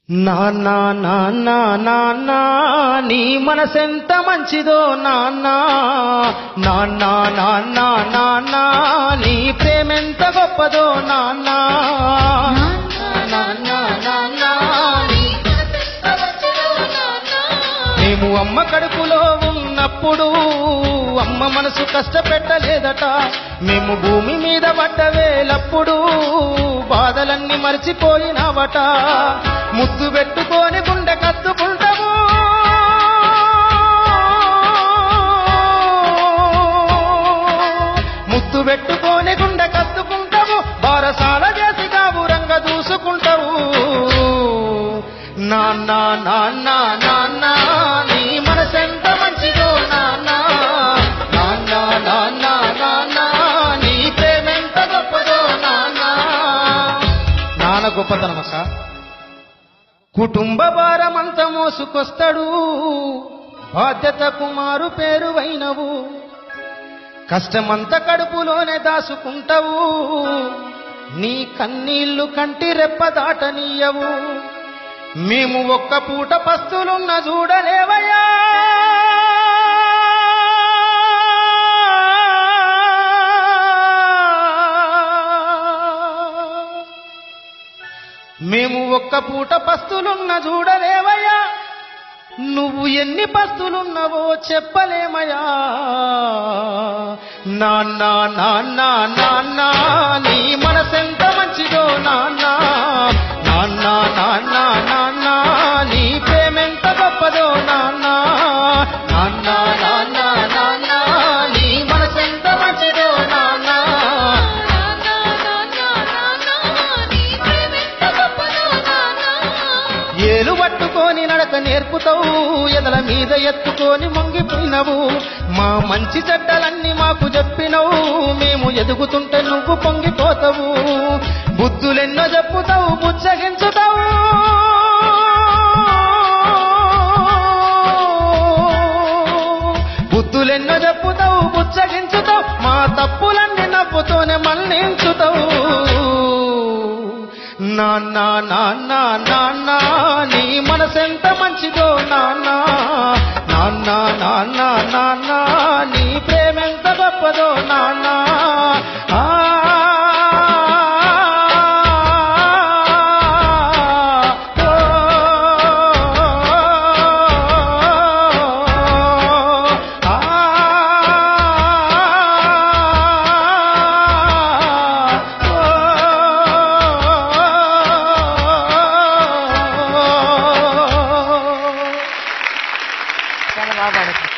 నాన్నా నాన్నా నాన్నా నీ మనసెంత మంచిదో నాన్నా నాన్నా నాన్నా నాన్నా నీ ప్రేమెంత గొప్పదో నాన్నా నాన్నా నాన్నా నీ మనసెంత మంచిదో నాన్నా మేము అమ్మ కడుపులో ఉన్నప్పుడు అమ్మ మనసు కష్టపెట్టలేదట మేము భూమి మీద పడ్డవేలప్పుడు బాధలన్నీ మర్చిపోయినావట ముద్దు పెట్టుకొని గుండె కత్తుకుంటాము ముద్దు పెట్టుకొని గుండె కత్తుకుంటాము బారసాల చేసి కావురంగ దూసుకుంటావు నాన్నా నాన్నా నాన్నా నీ మనసెంత మంచిదో నాన్నా నాన్నా నాన్నా నాన్నా నీ ప్రేమెంత గొప్పదో నాన్నా నాన్న గొప్పతనమక్క కుటుంబ భారమంత మోసుకొస్తాడు బాధ్యత కుమారు పేరువైనవు కష్టమంత కడుపులోనే దాసుకుంటావు నీ కన్నీళ్లు కంటి రెప్ప దాటనీయవు మేము ఒక్క పూట పస్తులున్న చూడలేవయ్యా మేము ఒక్క పూట పస్తులున్న చూడలేవయ్యా నువ్వు ఎన్ని పస్తులున్నావో చెప్పలేమయ్యా నాన్నా నాన్నా నాన్నా నీ మనసెంత మంచిదో నాన్నా నాన్నా నాన్నా నాన్నా నీ ప్రేమెంత గొప్పదో నాన్నా నాన్నా నాన్నా నాన్నా నీ మనసెంత మంచిదో నాన్నా ఏలు పట్టుకొని నడక నేర్పుతావు ఎదల మీద ఎత్తుకొని మొంగిపోయినవు మా మంచి చెడ్డలన్నీ మాకు చెప్పినవు మేము ఎదుగుతుంటే నువ్వు పొంగిపోతావు బుద్ధులెన్నో చెప్పుతావు బుచ్చగించుతావు బుద్ధులెన్నో చెప్పుతావు బుచ్చగించుతావు మా తప్పులన్నీ నవ్వుతోనే మన్నించుతావు నాన్నా నాన్నా నాన్నా నీ మనసెంత మంచిదో నాన్నా నాన్నా నాన్నా నాన్నా నీ ప్రేమెంత గొప్పదో నాన్నా చాలా బాగా పాడుతుంది.